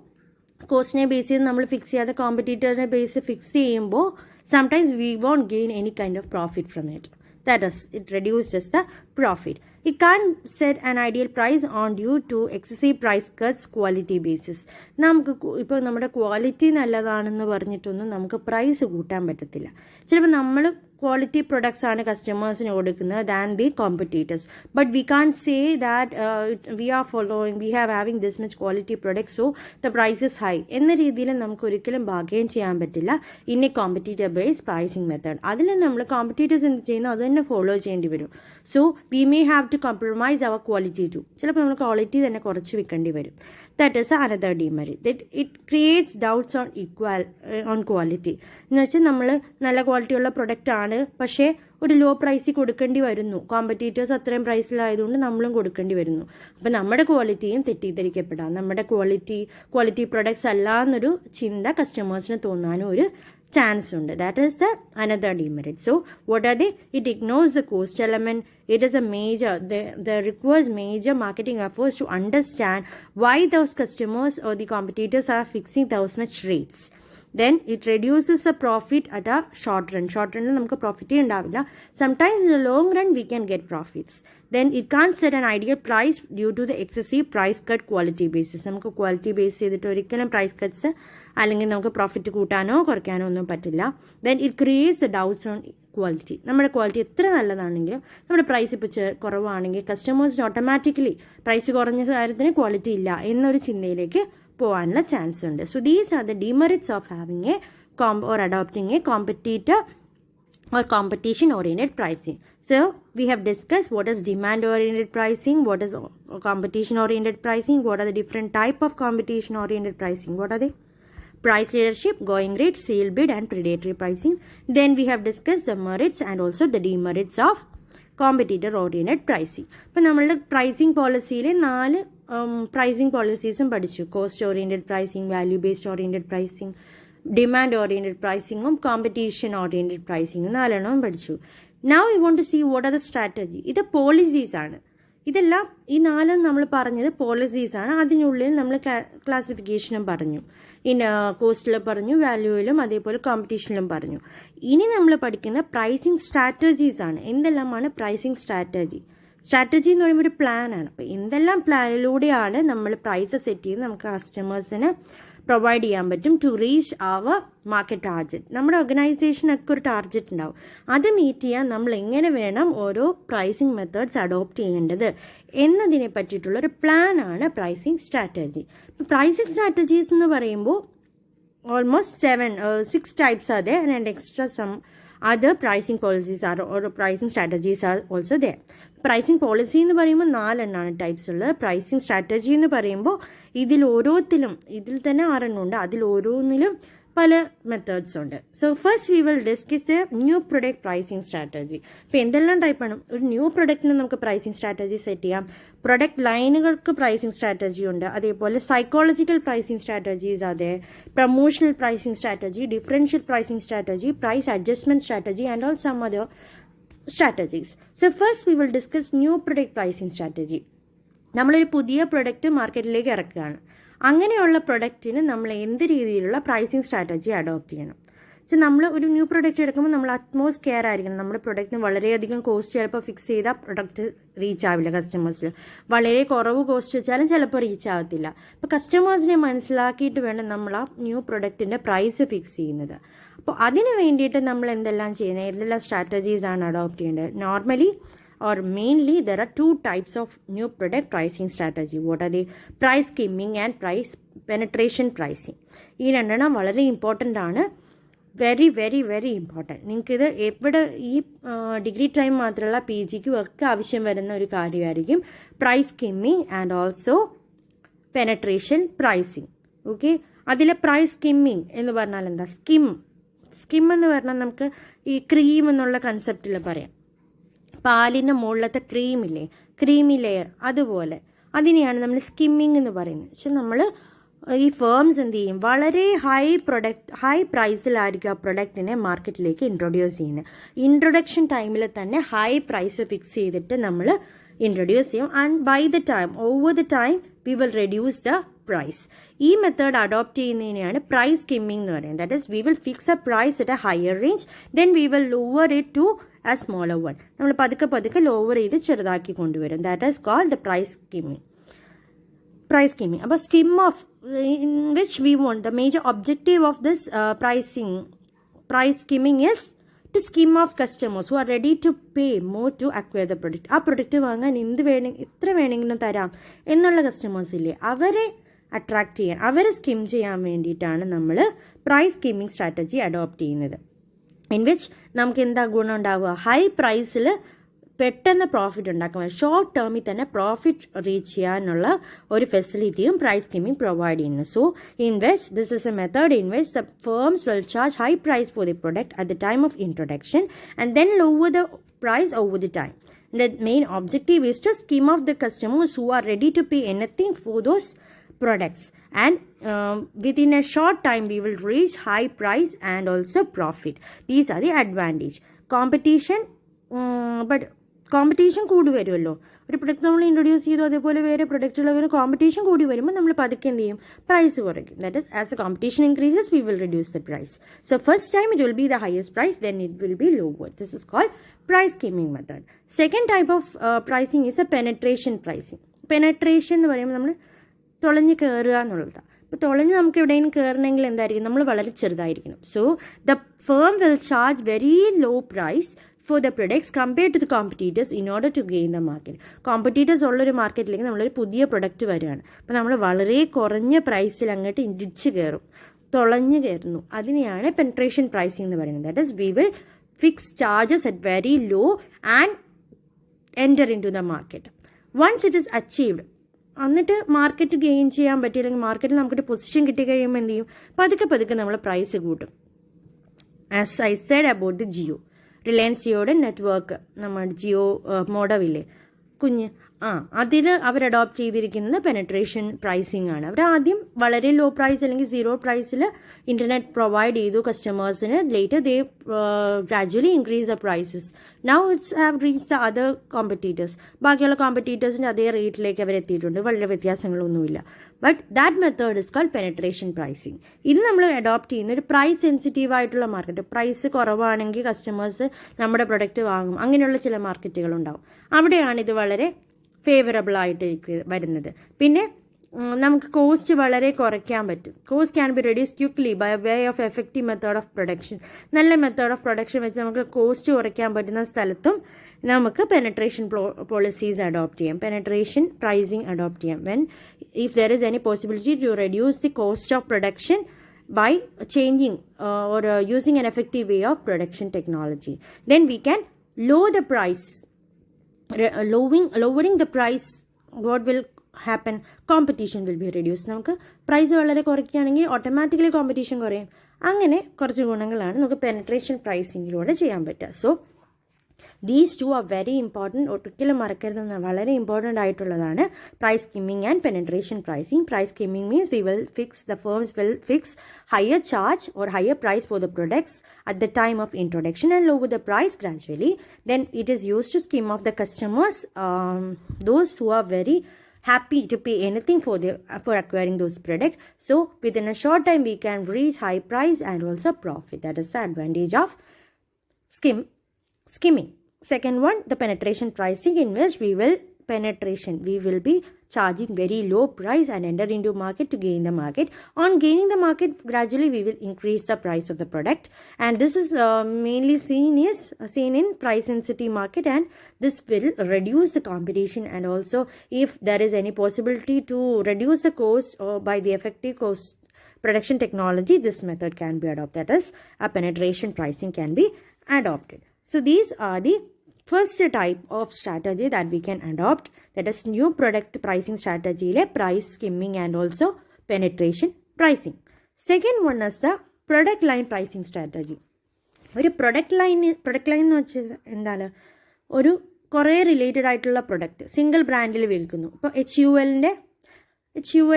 കോസ്റ്റിനെ ബേസ് ചെയ്ത് നമ്മൾ ഫിക്സ് ചെയ്യാതെ കോമ്പറ്റീറ്ററിനെ ബേസ് ഫിക്സ് ചെയ്യുമ്പോൾ sometimes we won't gain any kind of profit from it. That is, it reduces the profit. You can't set an ideal price on due to excessive price cuts quality basis. നമുക്ക് ഇപ്പോൾ നമ്മുടെ quality നല്ലതാണെന്ന് പറഞ്ഞിട്ടൊന്നും നമുക്ക് price കൂട്ടാൻ പറ്റത്തില്ല. ചിലപ്പോൾ നമ്മൾ ക്വാളിറ്റി പ്രൊഡക്ട്സ് ആണ് കസ്റ്റമേഴ്സിന് കൊടുക്കുന്നത് than the competitors. But we can say that we are following we have having this much quality products so the price is high എന്ന രീതിയിൽ നമുക്ക് ഒരിക്കലും ബാർഗെയിൻ ചെയ്യാൻ പറ്റില്ല in a competitor based pricing method. അതിൽ നമ്മൾ കോമ്പറ്റീറ്റേഴ്സ് എന്ത് ചെയ്യുന്നു അത് തന്നെ ഫോളോ ചെയ്യേണ്ടി വരും. So we may have to compromise our quality too. ചിലപ്പോൾ നമ്മൾ ക്വാളിറ്റി തന്നെ കുറച്ച് വിൽക്കേണ്ടി വരും. That is another demerit. That it creates doubts on quality. എന്ന് വെച്ചാൽ നമ്മൾ നല്ല ക്വാളിറ്റിയുള്ള പ്രൊഡക്റ്റ് ആണ്, പക്ഷേ ഒരു ലോ പ്രൈസിൽ കൊടുക്കേണ്ടി വരുന്നു. കോമ്പറ്റീറ്റേഴ്സ് അത്രയും പ്രൈസിലായതുകൊണ്ട് നമ്മളും കൊടുക്കേണ്ടി വരുന്നു. അപ്പം നമ്മുടെ ക്വാളിറ്റിയും തെറ്റിദ്ധരിക്കപ്പെടാം. നമ്മുടെ ക്വാളിറ്റി പ്രൊഡക്ട്സ് അല്ല എന്നൊരു ചിന്ത കസ്റ്റമേഴ്സിന് തോന്നാനും ഒരു chance ഉണ്ട്. That is the another demerit. So what are they? It ignores the cost element. It is a major, the requires major marketing efforts to understand why those customers or the competitors are fixing those much rates. Then it reduces the profit at a short run. Short run നമുക്ക് profit ഉണ്ടാവില്ല. Sometimes in the long run we can get profits. Then it can't set an ideal price due to the excessive price cut quality basis. നമുക്ക് quality base ചെയ്തിട്ട് ഒരിക്കലും price cuts അല്ലെങ്കിൽ നമുക്ക് profit കൂട്ടാനോ കുറയ്ക്കാനോ ഒന്നും പറ്റില്ല. Then it creates the doubts on quality. നമ്മുടെ quality എത്ര നല്ലതാണെങ്കിലും നമ്മുടെ പ്രൈസ് ഇപ്പോൾ കുറവാണെങ്കിൽ കസ്റ്റമേഴ്സിന് ഓട്ടോമാറ്റിക്കലി പ്രൈസ് കുറഞ്ഞ കാര്യത്തിന് ക്വാളിറ്റി ഇല്ല എന്നൊരു ചിന്തയിലേക്ക് പോകാനുള്ള ചാൻസ് ഉണ്ട്. So these are the demerits of having A or adopting a competitor or competition oriented pricing. So we have discussed what is demand oriented pricing, what is competition oriented pricing, what are the different type of competition oriented pricing, what are they? Price leadership, going rate, sale bid and predatory pricing. Then we have discussed the merits and also the demerits of competitor oriented pricing. ഇപ്പം നമ്മളുടെ pricing പോളിസിയിൽ 4 pricing പോളിസീസും പഠിച്ചു. Cost oriented pricing, value based oriented pricing, demand oriented പ്രൈസിങ്ങും competition oriented പ്രൈസിങ്ങും 4 പഠിച്ചു. Now you want to see what are the strategy. ഇത് policies ആണ്. ഇതെല്ലാം ഈ 4 നമ്മൾ പറഞ്ഞത് പോളിസീസ് ആണ്. അതിനുള്ളിൽ നമ്മൾ ക്ലാസിഫിക്കേഷനും പറഞ്ഞു. കോസ്റ്റിൽ പറഞ്ഞു, വാല്യൂവിലും അതേപോലെ കോമ്പറ്റീഷനിലും പറഞ്ഞു. ഇനി നമ്മൾ പഠിക്കുന്ന പ്രൈസിങ് സ്ട്രാറ്റജീസ് ആണ്. എന്തെല്ലാമാണ് പ്രൈസിങ് സ്ട്രാറ്റജി എന്ന് പറയുമ്പോൾ ഒരു പ്ലാനാണ്. അപ്പോൾ എന്തെല്ലാം പ്ലാനിലൂടെയാണ് നമ്മൾ പ്രൈസ് സെറ്റ് ചെയ്ത് നമുക്ക് കസ്റ്റമേഴ്സിന് പ്രൊവൈഡ് ചെയ്യാൻ പറ്റും to reach our market target. നമ്മുടെ ഓർഗനൈസേഷനൊക്കെ ഒരു ടാർജറ്റ് ഉണ്ടാവും. അത് മീറ്റ് ചെയ്യാൻ നമ്മൾ എങ്ങനെ വേണം ഓരോ പ്രൈസിങ് മെത്തേഡ്സ് അഡോപ്റ്റ് ചെയ്യേണ്ടത് എന്നതിനെ പറ്റിയിട്ടുള്ളൊരു പ്ലാനാണ് പ്രൈസിങ് സ്ട്രാറ്റജി. ഇപ്പോൾ പ്രൈസിങ് സ്ട്രാറ്റജീസ് എന്ന് പറയുമ്പോൾ almost 6 types are there and extra some other pricing policies are or pricing strategies are also there. Pricing policy എന്ന് പറയുമ്പോൾ 4 ടൈപ്സ് ഉള്ളത്. പ്രൈസിങ് സ്ട്രാറ്റജി എന്ന് പറയുമ്പോൾ ഇതിൽ തന്നെ 6 ഉണ്ട്. അതിൽ ഓരോന്നിലും പല മെത്തേഡ്സ് ഉണ്ട്. So first we will discuss the new product pricing strategy. ഇപ്പോൾ എന്തെല്ലാം ടൈപ്പാണ്? ഒരു ന്യൂ പ്രൊഡക്റ്റിന് നമുക്ക് പ്രൈസിങ് സ്ട്രാറ്റജി സെറ്റ് ചെയ്യാം. പ്രൊഡക്റ്റ് ലൈനുകൾക്ക് പ്രൈസിങ് സ്ട്രാറ്റജി ഉണ്ട്. അതേപോലെ സൈക്കോളജിക്കൽ പ്രൈസിങ് സ്ട്രാറ്റജീസ് അതെ, promotional pricing strategy, differential pricing strategy, price adjustment strategy and all some other strategies. So first we will discuss new product pricing strategy. നമ്മളൊരു പുതിയ product മാർക്കറ്റിലേക്ക് ഇറക്കുകയാണ്. അങ്ങനെയുള്ള പ്രൊഡക്റ്റിന് നമ്മൾ എന്ത് രീതിയിലുള്ള പ്രൈസിങ് സ്ട്രാറ്റജി അഡോപ്റ്റ് ചെയ്യണം? സോ നമ്മൾ ഒരു ന്യൂ പ്രൊഡക്റ്റ് എടുക്കുമ്പോൾ നമ്മൾ അറ്റ്മോസ്റ്റ് കെയർ ആയിരിക്കണം. നമ്മുടെ പ്രൊഡക്റ്റിന് വളരെയധികം കോസ്റ്റ് ചിലപ്പോൾ ഫിക്സ് ചെയ്താൽ പ്രൊഡക്റ്റ് റീച്ച് ആവില്ല കസ്റ്റമേഴ്സിൽ. വളരെ കുറവ് കോസ്റ്റ് വെച്ചാലും ചിലപ്പോൾ റീച്ച് ആവത്തില്ല. അപ്പോൾ കസ്റ്റമേഴ്സിനെ മനസ്സിലാക്കിയിട്ട് വേണം നമ്മൾ ആ ന്യൂ പ്രൊഡക്റ്റിൻ്റെ പ്രൈസ് ഫിക്സ് ചെയ്യുന്നത്. അപ്പോൾ അതിന് വേണ്ടിയിട്ട് നമ്മൾ എന്തെല്ലാം ചെയ്യുന്നത്, ഏതെല്ലാം സ്ട്രാറ്റജീസ് ആണ് അഡോപ്റ്റ് ചെയ്യേണ്ടത്? Normally or mainly there are 2 types of new product pricing strategy. What are they? Price skimming and price penetration pricing. ഈ 2 വളരെ ഇമ്പോർട്ടൻ്റ് ആണ്. Very very very important. നിങ്ങൾക്കിത് എവിടെ ഈ ഡിഗ്രി ടൈം മാത്രമല്ല PGക്കും ഒക്കെ ആവശ്യം വരുന്ന ഒരു കാര്യമായിരിക്കും price skimming and also penetration pricing. Okay, അതിലെ പ്രൈസ് സ്കിമ്മിങ് എന്ന് പറഞ്ഞാൽ എന്താ? സ്കിം എന്ന് പറഞ്ഞാൽ നമുക്ക് ഈ ക്രീം എന്നുള്ള കൺസെപ്റ്റിൽ പറയാം. പാലിൻ്റെ മുകളിലത്തെ ക്രീമില്ലേ, ക്രീമി ലെയർ, അതുപോലെ അതിനെയാണ് നമ്മൾ സ്കിമ്മിങ് എന്ന് പറയുന്നത്. പക്ഷെ നമ്മൾ ഈ ഫേംസ് എന്ത് ചെയ്യും, വളരെ ഹൈ പ്രൈസിലായിരിക്കും ആ പ്രൊഡക്റ്റിനെ മാർക്കറ്റിലേക്ക് ഇൻട്രൊഡ്യൂസ് ചെയ്യുന്നത്. ഇൻട്രൊഡക്ഷൻ ടൈമിൽ തന്നെ ഹൈ പ്രൈസ് ഫിക്സ് ചെയ്തിട്ട് നമ്മൾ ഇൻട്രൊഡ്യൂസ് ചെയ്യും. And by the time, over the time we will reduce the price. ഈ മെത്തേഡ് അഡോപ്റ്റ് ചെയ്യുന്നതിനെയാണ് പ്രൈസ് സ്കിമ്മിംഗ് എന്ന് പറയുന്നത്. That is we will fix a price at a higher range, then we will lower it to a smaller one. നമ്മൾ പതുക്കെ lower ചെയ്ത് ചെറുതാക്കി കൊണ്ടുവരും. That is called the price skimming. അപ്പോൾ skim off, in which we want, the major objective of this price skimming is to skim off customers who are ready to pay more to acquire the product. ആ product വാങ്ങാൻ ഇത്ര വേണമെങ്കിലും തരാം എന്നുള്ള customers ഇല്ലേ, അവരെ attract ചെയ്യാൻ, അവരെ സ്കിം ചെയ്യാൻ വേണ്ടിയിട്ടാണ് നമ്മൾ പ്രൈസ് സ്കിമ്മിങ് സ്ട്രാറ്റജി അഡോപ്റ്റ് ചെയ്യുന്നത്. ഇൻ വിച്ച് നമുക്ക് എന്താ ഗുണം ഉണ്ടാവുക, ഹൈ പ്രൈസിൽ പെട്ടെന്ന് പ്രോഫിറ്റ് ഉണ്ടാക്കാൻ, ഷോർട്ട് ടേമിൽ തന്നെ പ്രോഫിറ്റ് റീച്ച് ചെയ്യാനുള്ള ഒരു ഫെസിലിറ്റിയും പ്രൈസ് സ്കിമ്മിംഗ് പ്രൊവൈഡ് ചെയ്യുന്നു. So this is a method in which the firms will charge high price for the product at the time of introduction and then lower the price over the time. The main objective is to skim off the customers who are ready to pay anything for those products, and within a short time we will reach high price and also profit. These are the advantage. Competition, but competition കൂടി വരുമല്ലോ. ഒരു product നമ്മൾ introduce ചെയ്തു, അതേപോലെ വേറെ പ്രൊഡക്റ്റുള്ള competition കൂടി വരുമ്പോൾ നമ്മൾ പതുക്കെ എന്ത് ചെയ്യും, പ്രൈസ് കുറയ്ക്കും. That is as a competition increases we will reduce the price. So first time it will be the highest price, then it will be lower. This is called price skimming method. Second type of pricing is a penetration pricing. Penetration എന്ന് പറയുമ്പോൾ നമ്മൾ തുളഞ്ഞ് കയറുക എന്നുള്ളതാണ്. അപ്പോൾ തുളഞ്ഞ് നമുക്ക് എവിടെയെങ്കിലും കയറണമെങ്കിൽ എന്തായിരിക്കും, നമ്മൾ വളരെ ചെറുതായിരിക്കണം. So the firm will charge very low price for the products compared to the competitors in order to gain the market. Competitors ഉള്ളൊരു മാർക്കറ്റിലേക്ക് നമ്മളൊരു പുതിയ പ്രൊഡക്റ്റ് വരികയാണ്. അപ്പോൾ നമ്മൾ വളരെ കുറഞ്ഞ പ്രൈസിൽ അങ്ങോട്ട് ഇടിച്ച് കയറും, തുളഞ്ഞ് കയറുന്നു. അതിനെയാണ് പെൻട്രേഷൻ പ്രൈസിംഗ് എന്ന് പറയുന്നത്. That is we will fix charges at very low and enter in to the market. Once it is achieved, എന്നിട്ട് മാർക്കറ്റ് ഗെയിൻ ചെയ്യാൻ പറ്റിയില്ലെങ്കിൽ മാർക്കറ്റിൽ നമുക്കൊരു പൊസിഷൻ കിട്ടിക്കഴിയുമ്പോൾ എന്ത് ചെയ്യും, പതുക്കെ നമ്മൾ പ്രൈസ് കൂട്ടും. As I said about the Jio, Reliance ജിയോയുടെ നെറ്റ്വർക്ക്, നമ്മുടെ ജിയോ മോഡമില്ലേ കുഞ്ഞ്, അതിൽ അവർ അഡോപ്റ്റ് ചെയ്തിരിക്കുന്നത് പെനട്രേഷൻ പ്രൈസിംഗ് ആണ്. അവർ ആദ്യം വളരെ ലോ പ്രൈസ് അല്ലെങ്കിൽ സീറോ പ്രൈസിൽ ഇൻ്റർനെറ്റ് പ്രൊവൈഡ് ചെയ്തു കസ്റ്റമേഴ്സിന്. Later they gradually increase the prices. Now it's have reach the other competitors. ബാക്കിയുള്ള കോമ്പറ്റീറ്റേഴ്സിൻ്റെ അതേ റേറ്റിലേക്ക് അവർ എത്തിയിട്ടുണ്ട്, വളരെ വ്യത്യാസങ്ങളൊന്നുമില്ല. But that method is called penetration pricing. ഇത് നമ്മൾ അഡോപ്റ്റ് ചെയ്യുന്ന ഒരു പ്രൈസ് സെൻസിറ്റീവ് ആയിട്ടുള്ള മാർക്കറ്റ്, പ്രൈസ് കുറവാണെങ്കിൽ കസ്റ്റമേഴ്സ് നമ്മുടെ പ്രൊഡക്റ്റ് വാങ്ങും, അങ്ങനെയുള്ള ചില മാർക്കറ്റുകളുണ്ടാവും. അവിടെയാണ് ഇത് വളരെ ഫേവറബിൾ ആയിട്ട് വരുന്നത്. പിന്നെ നമുക്ക് കോസ്റ്റ് വളരെ കുറയ്ക്കാൻ പറ്റും. Cost can be reduce quickly by way of effective method of production. നല്ല മെത്തേഡ് ഓഫ് പ്രൊഡക്ഷൻ വെച്ച് നമുക്ക് കോസ്റ്റ് കുറയ്ക്കാൻ പറ്റുന്ന സ്ഥലത്തും നമുക്ക് പെനട്രേഷൻ പോളിസീസ് അഡോപ്റ്റ് ചെയ്യാം, പെനട്രേഷൻ പ്രൈസിങ് അഡോപ്റ്റ് ചെയ്യാം. When if there is any possibility to reduce the cost of production by changing or using an effective way of production technology, then we can lower the price. Lowering the price, what will happen, competition will be reduced. നമുക്ക് price വളരെ കുറയ്ക്കുകയാണെങ്കിൽ automatically competition കുറയും. അങ്ങനെ കുറച്ച് ഗുണങ്ങളാണ് നമുക്ക് penetration പ്രൈസിങ്ങിലൂടെ ചെയ്യാൻ പറ്റുക. So these two are very important. ഒരിക്കലും മറക്കരുതെന്ന്, വളരെ ഇമ്പോർട്ടൻ്റ് ആയിട്ടുള്ളതാണ് price skimming and penetration pricing. Price skimming means the firms will fix higher charge or higher price for the products at the time of introduction and lower the price gradually. Then it is used to skim off the customers, those who are very happy to pay anything for acquiring those products. So within a short time we can reach high price and also profit. That is the advantage of skimming. Second one, the penetration pricing, in which we will be charging very low price and enter into market to gain the market. On gaining the market, gradually we will increase the price of the product, and this is mainly seen in price sensitive market, and this will reduce the competition. And also if there is any possibility to reduce the cost or by the effective cost production technology, this method can be adopted. That is, a penetration pricing can be adopted. So these are the first type of strategy that we can adopt, that is new product pricing strategy le price skimming and also penetration pricing. Second one is the product line pricing strategy. ഒരു product line എന്ന് വെച്ചാൽ എന്താണ്, ഒരു കുറേ related ആയിട്ടുള്ള product single ബ്രാൻഡിൽ വിൽക്കുന്നു. ഇപ്പോൾ എച്ച് യു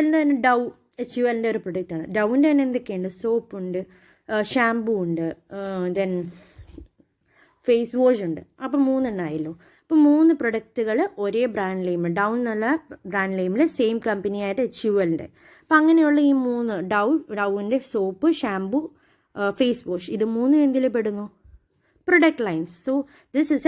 എല്ലിൻ്റെ ഡൗ HULൻ്റെ ഒരു പ്രൊഡക്റ്റാണ്. ഡൗവിൻ്റെ തന്നെ എന്തൊക്കെയുണ്ട്? സോപ്പുണ്ട്, ഷാമ്പൂ ഉണ്ട്, ദെൻ ഫേസ് വാഷ് ഉണ്ട്. അപ്പം 3 എണ്ണമായല്ലോ. അപ്പോൾ 3 പ്രൊഡക്റ്റുകൾ ഒരേ ബ്രാൻഡ് നെയിം, ഡൗൺ എന്നുള്ള ബ്രാൻഡ് നെയിമിൽ സെയിം കമ്പനിയായിട്ട് HULൻ്റെ. അപ്പം അങ്ങനെയുള്ള ഈ 3 ഡൗവിൻ്റെ സോപ്പ്, ഷാമ്പൂ, ഫേസ് വാഷ്, ഇത് 3 എന്തിൽ പെടുന്നു? Product lines. So this is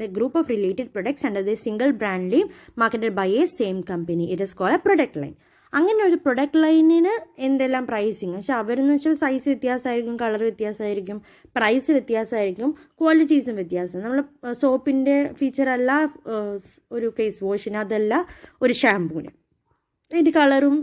the group of related products under the single brand name marketed by a same company. It is called a product line. അങ്ങനെ ഒരു product ലൈനിന് എന്തെല്ലാം pricing പക്ഷെ അവരെന്ന് വെച്ചാൽ സൈസ് വ്യത്യാസമായിരിക്കും, കളർ വ്യത്യാസമായിരിക്കും, പ്രൈസ് വ്യത്യാസമായിരിക്കും, ക്വാളിറ്റീസും വ്യത്യാസം. നമ്മൾ സോപ്പിൻ്റെ feature അല്ല ഒരു ഫേസ് വാഷിന്, അതല്ല ഒരു ഷാമ്പൂവിന്. ഇതിൻ്റെ കളറും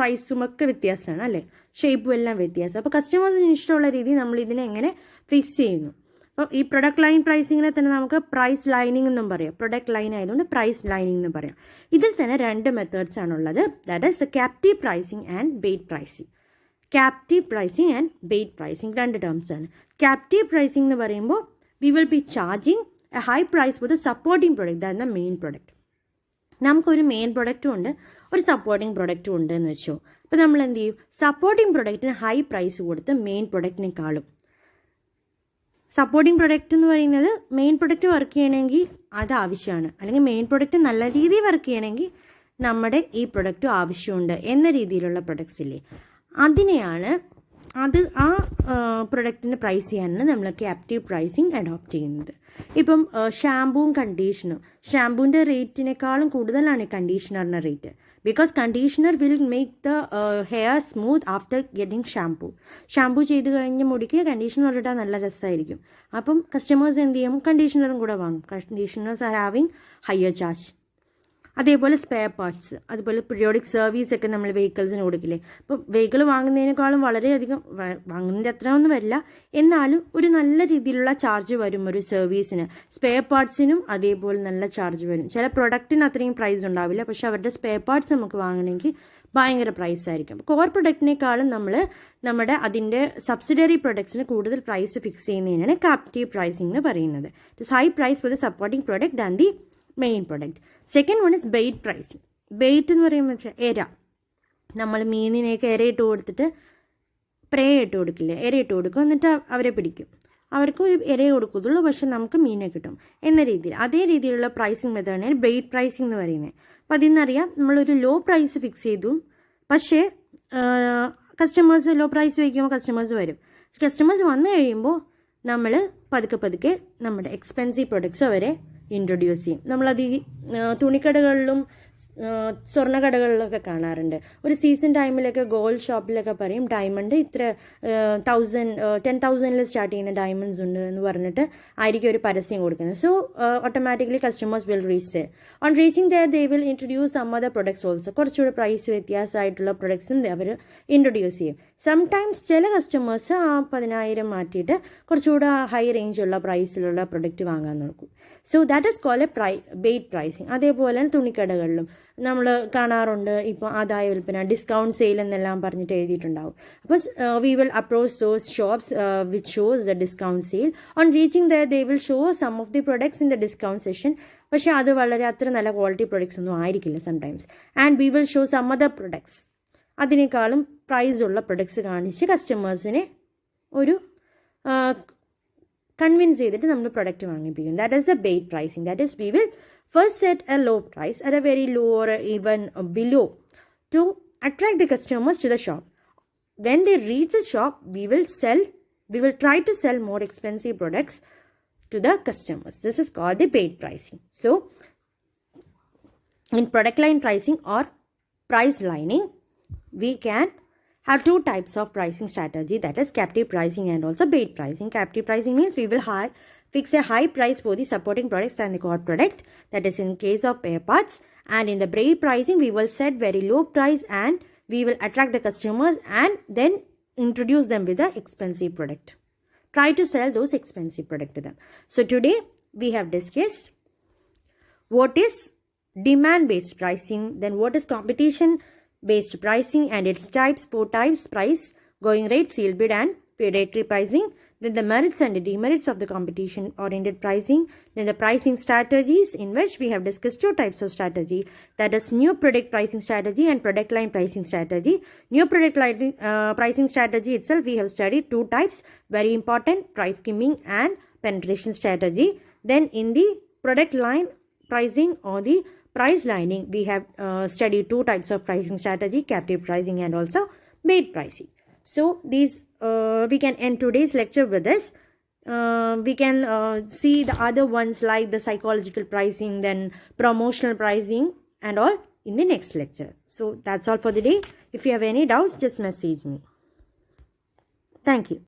സൈസും ഒക്കെ വ്യത്യാസമാണ് അല്ലേ, ഷേപ്പും എല്ലാം വ്യത്യാസം. അപ്പോൾ കസ്റ്റമേഴ്സിന് ഇഷ്ടമുള്ള രീതിയിൽ നമ്മൾ ഇതിനെ എങ്ങനെ ഫിക്സ് ചെയ്യുന്നു. അപ്പോൾ ഈ പ്രൊഡക്റ്റ് ലൈൻ പ്രൈസിങ്ങിനെ തന്നെ നമുക്ക് പ്രൈസ് ലൈനിങ് എന്നും പറയാം. പ്രൊഡക്റ്റ് ലൈൻ ആയതുകൊണ്ട് പ്രൈസ് ലൈനിങ് എന്ന് പറയാം. ഇതിൽ തന്നെ 2 മെത്തേഡ്സ് ആണുള്ളത്. That is captive pricing and bait pricing. Captive pricing and bait pricing 2 terms ആണ്. ക്യാപ്റ്റീവ് പ്രൈസിങ് എന്ന് പറയുമ്പോൾ we will be charging a high price for the supporting product, that the main product. നമുക്കൊരു main പ്രൊഡക്റ്റും ഉണ്ട്, ഒരു supporting പ്രൊഡക്റ്റും ഉണ്ട് എന്ന് വെച്ചോ. അപ്പോൾ നമ്മൾ എന്ത് ചെയ്യും? സപ്പോർട്ടിംഗ് പ്രൊഡക്റ്റിന് ഹൈ പ്രൈസ് കൊടുത്ത് മെയിൻ പ്രൊഡക്റ്റിനേക്കാളും. സപ്പോർട്ടിംഗ് പ്രൊഡക്റ്റ് എന്ന് പറയുന്നത് മെയിൻ പ്രൊഡക്റ്റ് വർക്ക് ചെയ്യണമെങ്കിൽ അത് ആവശ്യമാണ്, അല്ലെങ്കിൽ മെയിൻ പ്രൊഡക്റ്റ് നല്ല രീതിയിൽ വർക്ക് ചെയ്യണമെങ്കിൽ നമ്മുടെ ഈ പ്രൊഡക്റ്റ് ആവശ്യമുണ്ട് എന്ന രീതിയിലുള്ള പ്രൊഡക്ട്സ് ഇല്ലേ, അതിനെയാണ് ആ പ്രൊഡക്റ്റിൻ്റെ പ്രൈസ് ചെയ്യാനാണ് നമ്മൾ ക്യാപ്റ്റീവ് പ്രൈസിങ് അഡോപ്റ്റ് ചെയ്യുന്നത്. ഇപ്പം ഷാമ്പൂവും കണ്ടീഷണറും, ഷാമ്പൂവിൻ്റെ റേറ്റിനേക്കാളും കൂടുതലാണ് കണ്ടീഷണറിൻ്റെ rate. Because conditioner will make the hair smooth after getting shampoo ചെയ്ത് കഴിഞ്ഞ് മുടിക്ക് കണ്ടീഷണർ ഇട്ടാൽ നല്ല രസമായിരിക്കും. അപ്പം കസ്റ്റമേഴ്സ് എന്ത് ചെയ്യും? കണ്ടീഷണറും കൂടെ വാങ്ങും. Conditioners are having higher charge. അതേപോലെ സ്പെയർ പാർട്സ്, അതുപോലെ പീരിയോഡിക് സർവീസൊക്കെ നമ്മൾ വെഹിക്കിൾസിന് കൊടുക്കില്ലേ. അപ്പോൾ വെഹിക്കിൾ വാങ്ങുന്നതിനേക്കാളും വളരെയധികം, വാങ്ങുന്നതിൻ്റെ അത്ര ഒന്നും വരില്ല, എന്നാലും ഒരു നല്ല രീതിയിലുള്ള ചാർജ് വരും ഒരു സർവീസിന്. സ്പെയർ പാർട്സിനും അതേപോലെ നല്ല ചാർജ് വരും. ചില പ്രൊഡക്റ്റിന് അത്രയും പ്രൈസ് ഉണ്ടാവില്ല, പക്ഷേ അവരുടെ സ്പെയർ പാർട്സ് നമുക്ക് വാങ്ങണമെങ്കിൽ ഭയങ്കര പ്രൈസ് ആയിരിക്കും. കോർ പ്രൊഡക്റ്റിനേക്കാളും നമ്മൾ നമ്മുടെ അതിൻ്റെ സബ്സിഡറി പ്രൊഡക്ട്സിന് കൂടുതൽ പ്രൈസ് ഫിക്സ് ചെയ്യുന്നതിനാണ് ക്യാപ്റ്റീവ് പ്രൈസിംഗ് എന്ന് പറയുന്നത്. It is high price for the supporting product than the main product. Second one is bait pricing. Bait എന്ന് പറയുമ്പോൾ വെച്ചാൽ എര. നമ്മൾ മീനിനെയൊക്കെ ഇരയിട്ട് കൊടുത്തിട്ട് പ്രേ ഇട്ട് കൊടുക്കില്ലേ, ഇരയിട്ട് കൊടുക്കും, എന്നിട്ട് അവരെ പിടിക്കും. അവർക്ക് ഇരയെ കൊടുക്കത്തുള്ളൂ, പക്ഷെ നമുക്ക് മീനെ കിട്ടും എന്ന രീതിയിൽ. അതേ രീതിയിലുള്ള പ്രൈസിങ് മെത്തേഡാണ് ബെയ്റ്റ് പ്രൈസിങ് എന്ന് പറയുന്നത്. അപ്പോൾ അതിൽ നിന്നറിയാം, നമ്മളൊരു ലോ പ്രൈസ് ഫിക്സ് ചെയ്തു, പക്ഷേ കസ്റ്റമേഴ്സ് ലോ പ്രൈസ് വയ്ക്കുമ്പോൾ കസ്റ്റമേഴ്സ് വരും. കസ്റ്റമേഴ്സ് വന്നു കഴിയുമ്പോൾ നമ്മൾ പതുക്കെ നമ്മുടെ എക്സ്പെൻസീവ് പ്രൊഡക്ട്സ് അവരെ ഇൻട്രൊഡ്യൂസ് ചെയ്യും. നമ്മളത് ഈ തുണിക്കടകളിലും സ്വർണ്ണക്കടകളിലൊക്കെ കാണാറുണ്ട്. ഒരു സീസൺ ടൈമിലൊക്കെ ഗോൾഡ് ഷോപ്പിലൊക്കെ പറയും ഡയമണ്ട് ഇത്ര 10,000 സ്റ്റാർട്ട് ചെയ്യുന്ന ഡയമണ്ട്സ് ഉണ്ട് എന്ന് പറഞ്ഞിട്ട് ആയിരിക്കും ഒരു പരസ്യം കൊടുക്കുന്നത്. So automatically customers will reach there. On reaching there they will introduce some other products also. കുറച്ചുകൂടെ പ്രൈസ് വ്യത്യാസമായിട്ടുള്ള പ്രൊഡക്ട്സും അവർ ഇൻട്രൊഡ്യൂസ് ചെയ്യും. സംടൈംസ് ചില കസ്റ്റമേഴ്സ് ആ 10,000 മാറ്റിയിട്ട് കുറച്ചുകൂടെ ഹൈ റേഞ്ചുള്ള പ്രൈസിലുള്ള പ്രൊഡക്റ്റ് വാങ്ങാൻ നോക്കും. So that is called a bait pricing. അതേപോലെ തുണിക്കടകളിലും നമ്മൾ കാണാറുണ്ട്, ഇപ്പോൾ ആദായ വിൽപ്പന, ഡിസ്കൗണ്ട് സെയിൽ എന്നെല്ലാം പറഞ്ഞിട്ട് എഴുതിയിട്ടുണ്ടാവും. അപ്പോൾ we will approach those shops which shows the discount sale. On reaching the they will show some of the products in the discount session. പക്ഷേ അത് വളരെ അത്ര നല്ല ക്വാളിറ്റി പ്രൊഡക്ട്സ് ഒന്നും ആയിരിക്കില്ല sometimes. And we will show some other products, അതിനേക്കാളും പ്രൈസുള്ള products കാണിച്ച് കസ്റ്റമേഴ്സിനെ ഒരു കൺവിൻസ് ചെയ്തിട്ട് നമ്മൾ പ്രൊഡക്റ്റ് വാങ്ങിപ്പിക്കും. That is the bait pricing. That is we will first set a low price at a very low or even below to attract the customers to the shop. When they reach the shop, we will try to sell more expensive products to the customers. This is called the paid pricing. So in product line pricing or price lining, we can have 2 types of pricing strategy, that is captive pricing and also paid pricing. Captive pricing means we will fix a high price for the supporting products and the core product, that is in case of spare parts. And in the paid pricing, we will set very low price and we will attract the customers and then introduce them with the expensive product. Try to sell those expensive product to them. So today we have discussed what is demand based pricing, then what is competition based pricing and its types, 4 types: price, going rate, seal bid and predatory pricing. then the merits and demerits of the competition oriented pricing, then the pricing strategies, in which we have discussed two types of strategy, that is new product pricing strategy and product line pricing strategy. New product line pricing strategy itself we have studied two types, very important, price skimming and penetration strategy. Then in the product line pricing or the price lining, we have studied two types of pricing strategy, captive pricing and also bait pricing. So these we can end today's lecture with this. We can see the other ones like the psychological pricing, then promotional pricing and all in the next lecture. So that's all for the day. If you have any doubts, just message me. Thank you.